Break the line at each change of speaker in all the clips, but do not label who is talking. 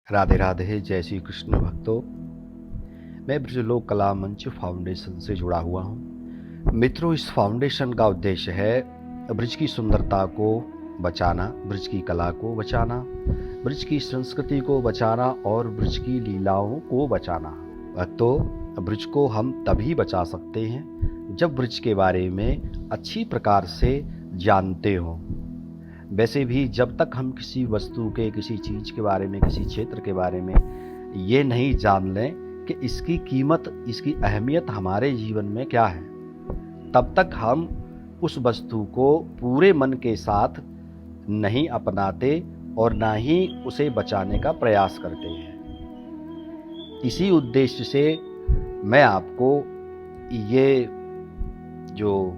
राधे राधे। जय श्री कृष्ण भक्तों। मैं ब्रजलोक कला मंच फाउंडेशन से जुड़ा हुआ हूँ। मित्रों, इस फाउंडेशन का उद्देश्य है ब्रज की सुंदरता को बचाना, ब्रज की कला को बचाना, ब्रज की संस्कृति को बचाना और ब्रज की लीलाओं को बचाना। भक्तों, ब्रज को हम तभी बचा सकते हैं जब ब्रज के बारे में अच्छी प्रकार से जानते हों। वैसे भी जब तक हम किसी वस्तु के, किसी चीज़ के बारे में, किसी क्षेत्र के बारे में ये नहीं जान लें कि इसकी कीमत, इसकी अहमियत हमारे जीवन में क्या है, तब तक हम उस वस्तु को पूरे मन के साथ नहीं अपनाते और ना ही उसे बचाने का प्रयास करते हैं। इसी उद्देश्य से मैं आपको ये जो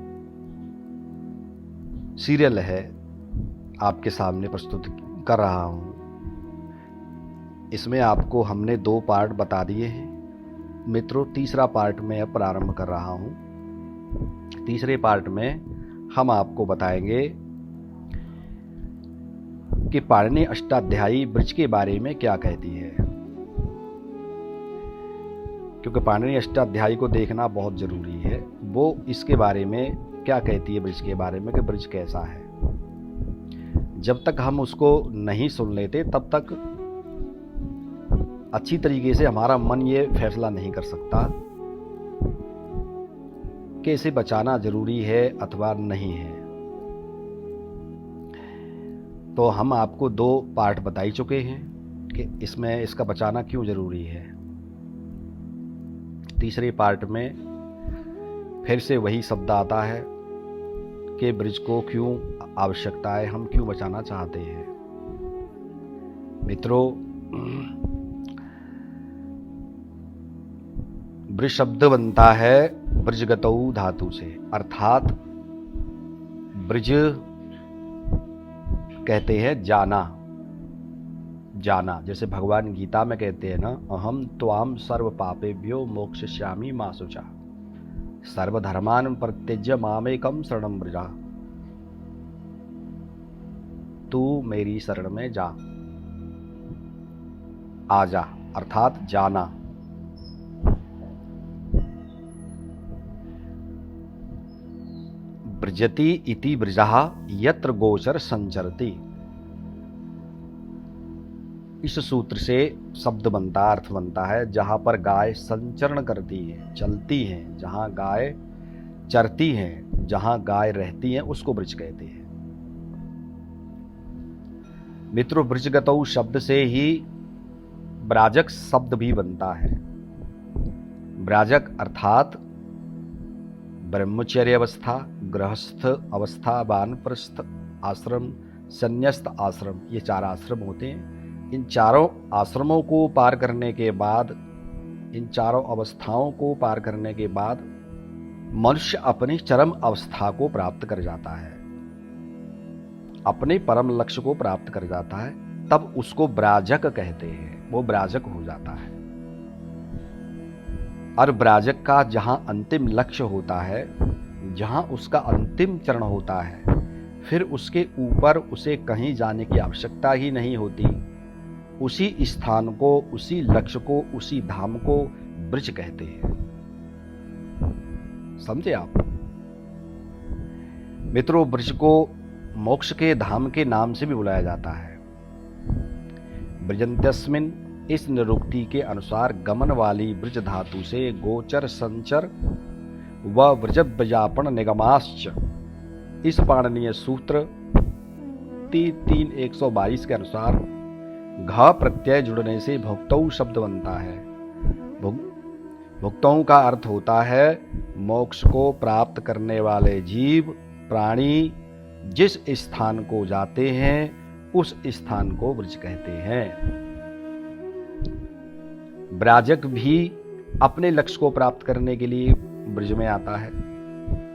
सीरियल है आपके सामने प्रस्तुत कर रहा हूँ। इसमें आपको हमने 2 पार्ट बता दिए हैं। मित्रों, तीसरा पार्ट मैं अब प्रारंभ कर रहा हूँ। तीसरे पार्ट में हम आपको बताएंगे कि पाणिनि अष्टाध्यायी ब्रज के बारे में क्या कहती है, क्योंकि पाणिनि अष्टाध्यायी को देखना बहुत जरूरी है। वो इसके बारे में क्या कहती है, ब्रज के बारे में, कि ब्रज कैसा है। जब तक हम उसको नहीं सुन लेते तब तक अच्छी तरीके से हमारा मन ये फैसला नहीं कर सकता कि इसे बचाना जरूरी है अथवा नहीं है। तो हम आपको 2 पार्ट बता ही चुके हैं कि इसमें इसका बचाना क्यों जरूरी है। तीसरे पार्ट में फिर से वही शब्द आता है कि ब्रज को क्यों आवश्यकता है, हम क्यों बचाना चाहते हैं। मित्रों, ब्रज शब्द बनता है ब्रजगतौ धातु से, अर्थात ब्रज कहते हैं जाना। जाना, जैसे भगवान गीता में कहते हैं ना, अहम त्वाम सर्व पापेभ्यो मोक्षयिष्यामि मा शुचा, सर्वधर्मान् परित्यज्य मामेकं शरणं व्रज। तू मेरी शरण में जा, आजा, अर्थात जाना। ब्रजति इति ब्रजः यत्र गोचर संचरति। इस सूत्र से शब्द बनता, अर्थ बनता है जहां पर गाय संचरण करती है, चलती है, जहां गाय चरती है, जहां गाय रहती है, उसको ब्रज कहते हैं। मित्रों, ब्रजगतौ शब्द से ही ब्राजक शब्द भी बनता है। ब्राजक अर्थात ब्रह्मचर्य अवस्था, गृहस्थ अवस्था, वानप्रस्थ आश्रम, संन्यस्त आश्रम, ये 4 आश्रम होते हैं। इन चारों आश्रमों को पार करने के बाद, इन चारों अवस्थाओं को पार करने के बाद मनुष्य अपनी चरम अवस्था को प्राप्त कर जाता है, अपने परम लक्ष्य को प्राप्त कर जाता है। तब उसको ब्राजक कहते हैं, वो ब्राजक हो जाता है। और ब्राजक का जहां अंतिम लक्ष्य होता है, जहां उसका अंतिम चरण होता है, फिर उसके ऊपर उसे कहीं जाने की आवश्यकता ही नहीं होती। उसी स्थान को, उसी लक्ष्य को, उसी धाम को ब्रज कहते हैं। समझे आप? मित्रों, ब्रज को मोक्ष के धाम के नाम से भी बुलाया जाता है। ब्रजन्त्यस्मिन्, इस निरुक्ति के अनुसार गमन वाली ब्रज धातु से गोचर, संचर व ब्रजव्यापन निगमाश्च। इस पाणिनीय सूत्र 3:122 के अनुसार घ प्रत्यय जुड़ने से भुक्तौ शब्द बनता है। भुक्तौ का अर्थ होता है मोक्ष को प्राप्त करने वाले जीव, प्राणी जिस स्थान को जाते हैं उस स्थान को ब्रज कहते हैं। ब्राजक भी अपने लक्ष्य को प्राप्त करने के लिए ब्रज में आता है,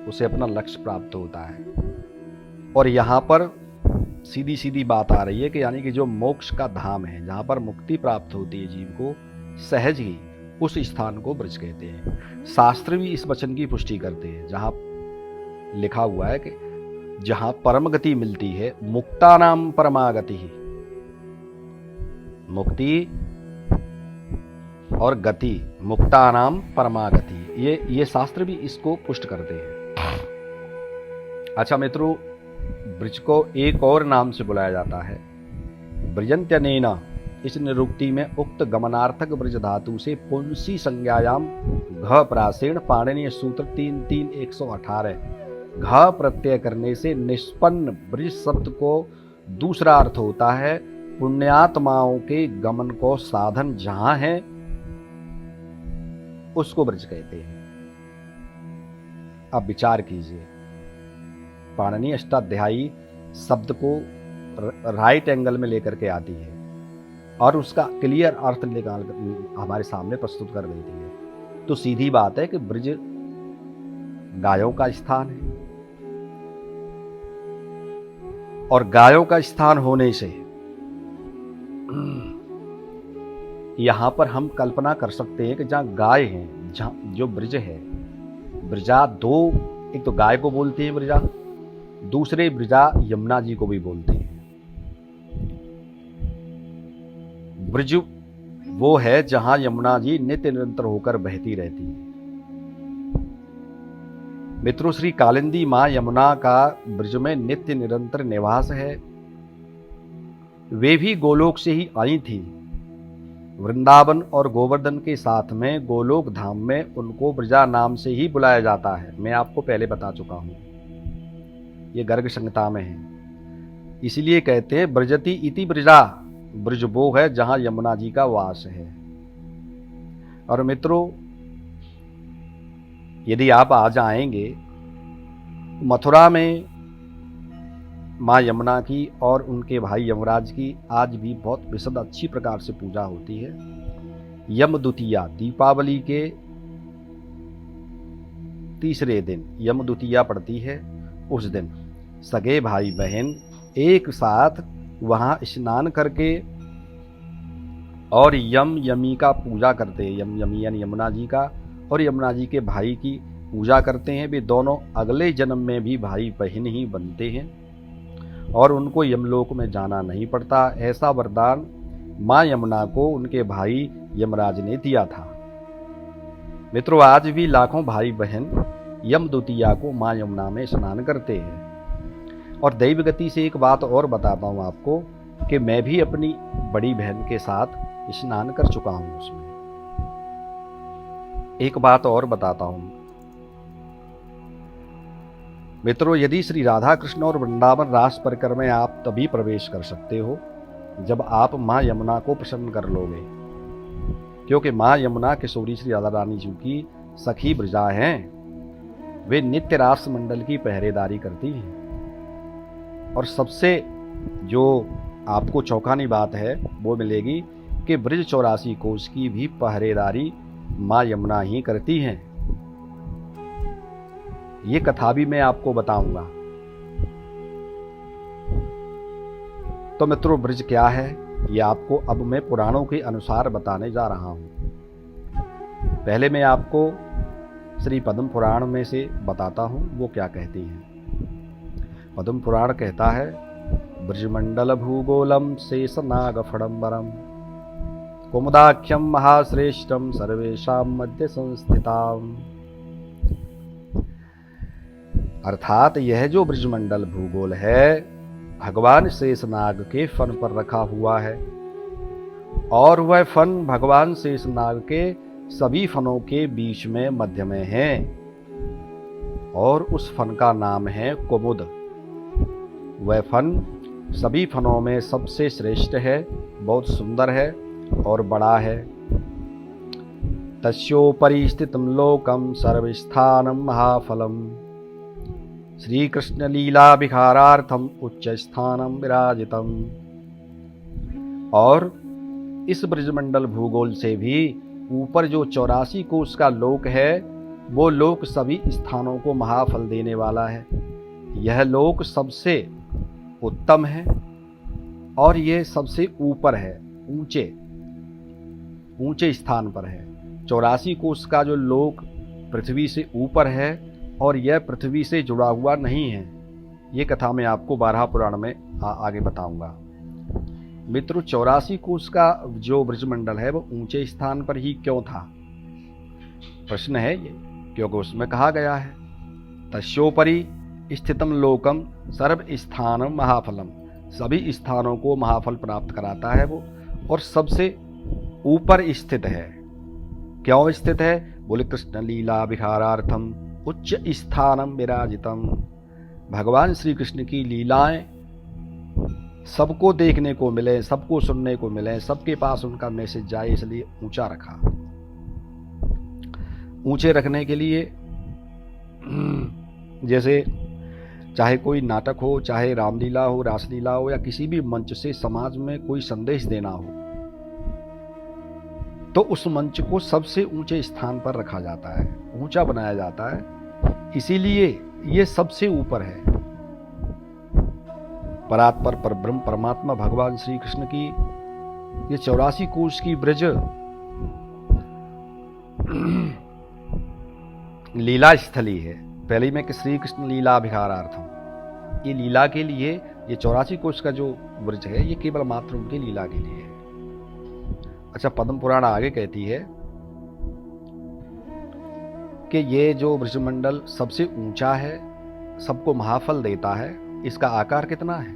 उसे अपना लक्ष्य प्राप्त होता है। और यहाँ पर सीधी सीधी बात आ रही है कि यानी कि जो मोक्ष का धाम है, जहाँ पर मुक्ति प्राप्त होती है जीव को सहज ही, उस स्थान को ब्रज कहते हैं। शास्त्र भी इस वचन की पुष्टि करते हैं, जहाँ लिखा हुआ है कि जहाँ परम गति मिलती है, मुक्तानाम परमागति। मुक्ति और गति मुक्तानाम परमागति, ये शास्त्र भी इसको पुष्ट करते हैं। अच्छा मित्रों, ब्रज को एक और नाम से बुलाया जाता है ब्रजंत्यनेन। इस निरुक्ति में उक्त गमनार्थक ब्रज धातु से पुंसी संज्ञायाम घ प्रासेण पाणिनीय सूत्र 3-3-118 घ प्रत्यय करने से निष्पन्न ब्रज शब्द को दूसरा अर्थ होता है पुण्यात्माओं के गमन को साधन जहां है उसको ब्रज कहते हैं। अब विचार कीजिए, पाणिनि अष्टाध्यायी शब्द को राइट एंगल में लेकर के आती है और उसका क्लियर अर्थ निकाल हमारे सामने प्रस्तुत कर देती है। तो सीधी बात है कि ब्रज गायों का स्थान है और गायों का स्थान होने से यहां पर हम कल्पना कर सकते हैं कि जहां गाय है, जहां जो ब्रज है, ब्रजा दो, एक तो गाय को बोलते हैं ब्रजा, दूसरे ब्रजा यमुना जी को भी बोलते हैं। ब्रज वो है जहां यमुना जी नित्य निरंतर होकर बहती रहती है। मित्रों, श्री कालिंदी मां यमुना का ब्रज में नित्य निरंतर निवास है। वे भी गोलोक से ही आई थी। वृंदावन और गोवर्धन के साथ में गोलोक धाम में उनको ब्रजा नाम से ही बुलाया जाता है। मैं आपको पहले बता चुका हूं, ये गर्ग संहिता में है। इसीलिए कहते हैं ब्रजति इति ब्रजा, ब्रज वो है जहां यमुना जी का वास है। और मित्रों, यदि आप आज आएंगे मथुरा में मां यमुना की और उनके भाई यमराज की आज भी बहुत विशद अच्छी प्रकार से पूजा होती है। यम द्वितीया, दीपावली के तीसरे दिन यम द्वितीया पड़ती है। उस दिन सगे भाई बहन एक साथ वहां स्नान करके और यम यमी का पूजा करते हैं। यम यमी यानी यमुना जी का और यमुना जी के भाई की पूजा करते हैं। वे दोनों अगले जन्म में भी भाई बहन ही बनते हैं और उनको यमलोक में जाना नहीं पड़ता। ऐसा वरदान मां यमुना को उनके भाई यमराज ने दिया था। मित्रों, आज भी लाखों भाई बहन यम द्वितीया को मां यमुना में स्नान करते हैं। और दैव गति से एक बात और बताता हूं आपको कि मैं भी अपनी बड़ी बहन के साथ स्नान कर चुका हूं। उसमें एक बात और बताता हूं मित्रों, यदि श्री राधा कृष्ण और वृंदावन रास परिकर में आप तभी प्रवेश कर सकते हो जब आप मां यमुना को प्रसन्न कर लोगे, क्योंकि मां यमुना किशोरी श्री राधा रानी जी की सखी ब्रजा हैं। वे नित्य रास मंडल की पहरेदारी करती हैं। और सबसे जो आपको चौंकानी बात है वो मिलेगी कि ब्रज 84 कोस की भी पहरेदारी मां यमुना ही करती हैं। ये कथा भी मैं आपको बताऊंगा। तो मित्रों, ब्रज क्या है ये आपको अब मैं पुराणों के अनुसार बताने जा रहा हूं। पहले मैं आपको श्री पद्म पुराण में से बताता हूं वो क्या कहती हैं। पद्म पुराण कहता है, ब्रजमंडल भूगोलम शेषनाग फड़म्बरम कुमुदाख्यम महाश्रेष्ठम सर्वेशाम मध्य संस्थिताम। अर्थात यह जो ब्रजमंडल भूगोल है भगवान शेषनाग के फन पर रखा हुआ है और वह फन भगवान शेषनाग के सभी फनों के बीच में मध्य में है और उस फन का नाम है कुमुद। वह फन सभी फनों में सबसे श्रेष्ठ है, बहुत सुंदर है और बड़ा है। तस्योपरि स्थितम लोकम सर्वस्थानम महाफलम श्री कृष्ण लीला विहारार्थम उच्च स्थानम विराजितम। और इस ब्रजमंडल भूगोल से भी ऊपर जो 84 कोस का लोक है वो लोक सभी स्थानों को महाफल देने वाला है। यह लोक सबसे उत्तम है और यह सबसे ऊपर है, ऊंचे स्थान पर है। 84 कोस का जो लोक पृथ्वी से ऊपर है और यह पृथ्वी से जुड़ा हुआ नहीं है। ये कथा मैं आपको 12 पुराण में आगे बताऊंगा। मित्रों 84 कोस का जो ब्रजमंडल है वो ऊंचे स्थान पर ही क्यों था? प्रश्न है ये, क्योंकि उसमें कहा गया है तस्योपरि स्थितम लोकम सर्व स्थानम महाफलम, सभी स्थानों को महाफल प्राप्त कराता है वो, और सबसे ऊपर स्थित है। क्यों स्थित है? बोले कृष्ण लीला विहारार्थम उच्च स्थानम विराजितम। भगवान श्री कृष्ण की लीलाएं सबको देखने को मिले, सबको सुनने को मिले, सबके पास उनका मैसेज जाए, इसलिए ऊंचा रखा। ऊंचे रखने के लिए जैसे चाहे कोई नाटक हो, चाहे रामलीला हो, रासलीला हो, या किसी भी मंच से समाज में कोई संदेश देना हो, तो उस मंच को सबसे ऊंचे स्थान पर रखा जाता है, ऊंचा बनाया जाता है, इसीलिए ये सबसे ऊपर है। परात्पर परब्रह्म परमात्मा भगवान श्री कृष्ण की ये 84 कोस की ब्रज लीला स्थली है। पहले में कि श्री कृष्ण लीला विहारार्थम, ये लीला के लिए, ये 84 कोस का जो ब्रज है ये केवल मात्र उनकी लीला के लिए है। अच्छा, पद्म पुराण आगे कहती है कि ये जो ब्रजमंडल सबसे ऊंचा है, सबको महाफल देता है, इसका आकार कितना है?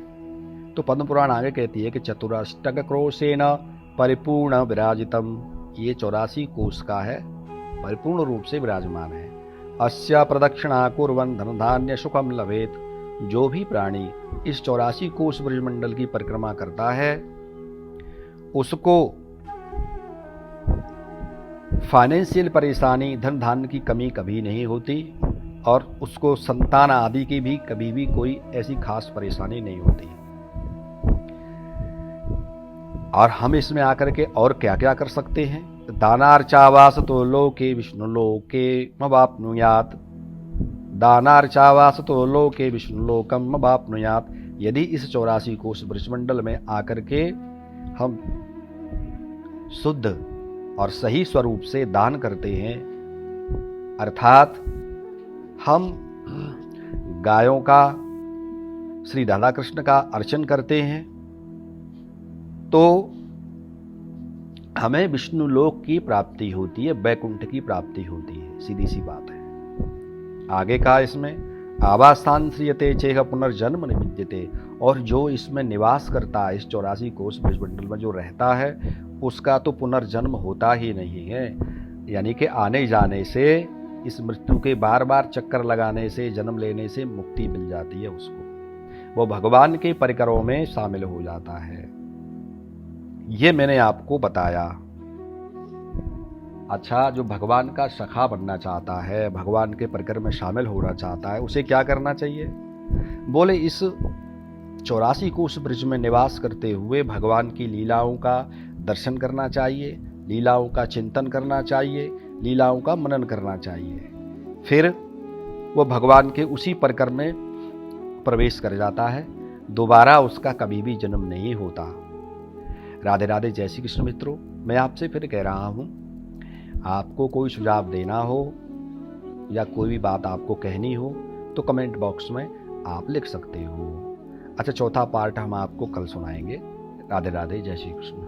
तो पद्म पुराण आगे कहती है कि चतुराष्टक क्रोशेन परिपूर्ण विराजितम, ये 84 कोस का है, परिपूर्ण रूप से विराजमान है। अस्या प्रदक्षिणा कुर्वन् धन धान्य सुखम लभेत, जो भी प्राणी इस 84 कोस ब्रजमंडल की परिक्रमा करता है उसको फाइनेंशियल परेशानी, धन धान्य की कमी कभी नहीं होती, और उसको संतान आदि की भी कभी भी कोई ऐसी खास परेशानी नहीं होती। और हम इसमें आकर के और क्या क्या कर सकते हैं? दानार्चावास तो लोके विष्णु लोके मवाप्नुयात, दानार्चावास तो लोके विष्णु लोकम मवाप्नुयात। यदि इस 84 कोस ब्रजमंडल में आकर के हम शुद्ध और सही स्वरूप से दान करते हैं, अर्थात हम गायों का, श्री राधा कृष्ण का अर्चन करते हैं, तो हमें विष्णु लोक की प्राप्ति होती है, वैकुंठ की प्राप्ति होती है। सीधी सी बात है। आगे कहा इसमें आवास्थान श्रियते चेह पुनर्जन्म न विद्यते, और जो इसमें निवास करता है, इस 84 कोस ब्रजमंडल में जो रहता है, उसका तो पुनर्जन्म होता ही नहीं है। यानी कि आने जाने से, इस मृत्यु के बार बार चक्कर लगाने से, जन्म लेने से मुक्ति मिल जाती है उसको, वो भगवान के परिकरों में शामिल हो जाता है। ये मैंने आपको बताया। अच्छा, जो भगवान का सखा बनना चाहता है, भगवान के परिकर में शामिल होना चाहता है, उसे क्या करना चाहिए? बोले इस 84 कोस ब्रज में निवास करते हुए भगवान की लीलाओं का दर्शन करना चाहिए, लीलाओं का चिंतन करना चाहिए, लीलाओं का मनन करना चाहिए। फिर वो भगवान के उसी परिकर में प्रवेश कर जाता है, दोबारा उसका कभी भी जन्म नहीं होता। राधे राधे। जय श्री कृष्ण मित्रों, मैं आपसे फिर कह रहा हूँ, आपको कोई सुझाव देना हो या कोई भी बात आपको कहनी हो तो कमेंट बॉक्स में आप लिख सकते हो। अच्छा, चौथा पार्ट हम आपको कल सुनाएंगे। राधे राधे। जय श्री कृष्ण।